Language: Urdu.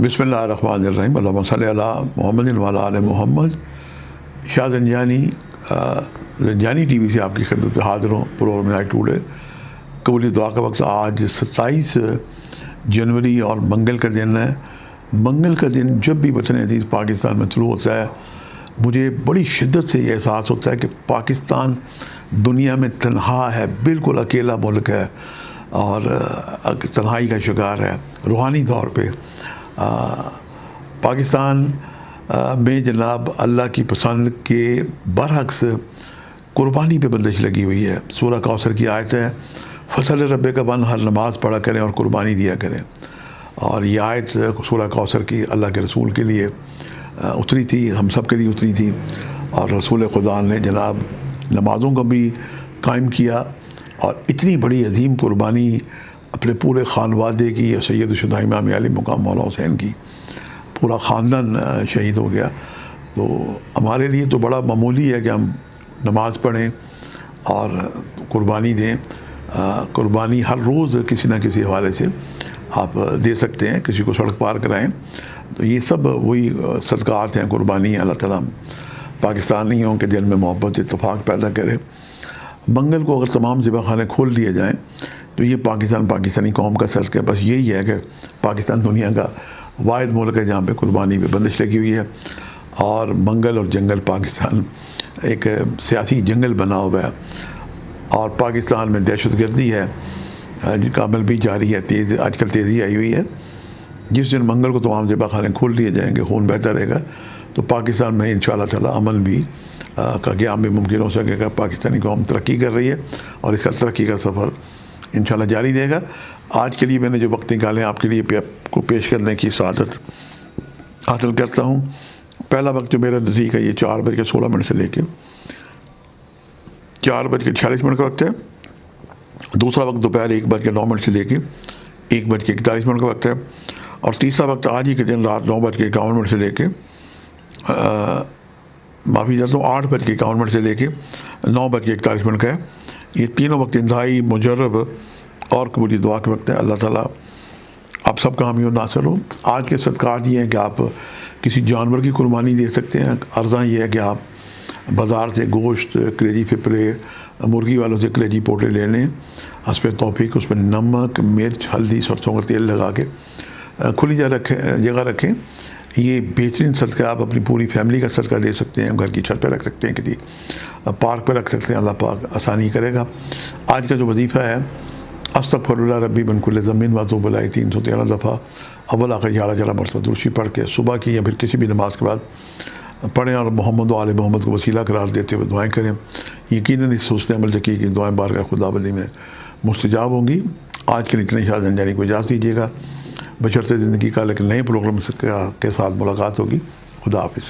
بسم اللہ الرحمن الرحیم اللہم صلی علی محمد وعلی آل محمد۔ شاہ زنجانی ٹی وی سے آپ کی خدمت میں حاضر ہوں۔ پروگرام نائٹ ٹوڈے قبولی دعا کا وقت آج 27 جنوری اور منگل کا دن ہے۔ منگل کا دن جب بھی وطن عزیز پاکستان میں طلوع ہوتا ہے، مجھے بڑی شدت سے یہ احساس ہوتا ہے کہ پاکستان دنیا میں تنہا ہے، بالکل اکیلا ملک ہے اور تنہائی کا شکار ہے روحانی طور پہ۔ پاکستان میں جناب اللہ کی پسند کے برعکس قربانی پہ بندش لگی ہوئی ہے۔ سورہ کوثر کی آیت ہے، فصل رب کا بن، ہر نماز پڑھا کریں اور قربانی دیا کریں۔ اور یہ آیت سورہ کوثر کی اللہ کے رسول کے لیے اتری تھی، ہم سب کے لیے اتری تھی، اور رسول خدا نے جناب نمازوں کو بھی قائم کیا اور اتنی بڑی عظیم قربانی اپنے پورے خانوادے کی، سید الشہداء امام علی مقام مولا حسین کی، پورا خاندان شہید ہو گیا۔ تو ہمارے لیے تو بڑا معمولی ہے کہ ہم نماز پڑھیں اور قربانی دیں۔ قربانی ہر روز کسی نہ کسی حوالے سے آپ دے سکتے ہیں، کسی کو سڑک پار کرائیں، تو یہ سب وہی صدقات ہیں، قربانی ہیں۔ اللہ تعالیٰ پاکستانیوں کے دل میں محبت اتفاق پیدا کرے۔ منگل کو اگر تمام ذبح خانے کھول دیے جائیں تو یہ پاکستانی قوم کا صدقہ ہے۔ بس یہی ہے کہ پاکستان دنیا کا واحد ملک ہے جہاں پہ قربانی پہ بندش لگی ہوئی ہے، اور منگل اور جنگل پاکستان ایک سیاسی جنگل بنا ہوا ہے، اور پاکستان میں دہشت گردی ہے جس کا عمل بھی جاری ہے، آج کل تیزی آئی ہوئی ہے۔ جس دن منگل کو تمام ذبح خانے کھول دیے جائیں گے، خون بہتا رہے گا، تو پاکستان میں انشاءاللہ تعالیٰ امن بھی کا قیام بھی ممکن ہو سکے گا۔ پاکستانی قوم ترقی کر رہی ہے اور اس کا ترقی کا سفر انشاءاللہ جاری رہے گا۔ آج کے لیے میں نے جو وقت نکالے آپ کے لیے کو پیش کرنے کی سعادت حاصل کرتا ہوں۔ پہلا وقت جو میرا نزدیک ہے یہ 4:16 سے لے کے 4:46 کا وقت ہے۔ دوسرا وقت دوپہر 1:09 سے لے کے 1:41 کا وقت ہے، اور تیسرا وقت آج ہی کے دن رات 9:51 سے لے کے معافی چاہتا ہوں 8:51 سے لے کے 9:41 کا ہے۔ یہ تینوں وقت انتہائی مجرب اور قبولی دعا کے وقت ہے۔ اللہ تعالیٰ آپ سب کا حامی و ناصر ہو۔ آج کے صدقات یہ ہیں کہ آپ کسی جانور کی قربانی دے سکتے ہیں۔ عرضاں یہ ہے کہ آپ بازار سے گوشت، کلیجی پھپھڑے، مرغی والوں سے کلیجی پوٹلے لے لیں، حسب توفیق اس میں نمک، مرچ، ہلدی، سرسوں کا تیل لگا کے کھلی جگہ رکھیں۔ یہ بہترین صدقہ، آپ اپنی پوری فیملی کا صدقہ دے سکتے ہیں، گھر کی چھت پہ رکھ سکتے ہیں، کسی پارک پہ رکھ سکتے ہیں، اللہ پاک آسانی کرے گا۔ آج کا جو وظیفہ ہے، استغفر اللہ ربی من کل ذنب واتوب الیہ 313 دفعہ اول آخر 11 مرتبہ درود پڑھ کے صبح کی یا پھر کسی بھی نماز کے بعد پڑھیں، اور محمد و آل محمد کو وسیلہ قرار دیتے ہوئے دعائیں کریں۔ یقیناً اس حسن عمل سے کی کہ دعائیں بارگاہ خداوندی میں مستجاب ہوں گی۔ آج کے لیے اتنے شاہ زنجانی کو اجازت دیجیے گا، بشرطِ زندگی کا، لیکن نئے پروگرام کے ساتھ ملاقات ہوگی۔ خدا حافظ۔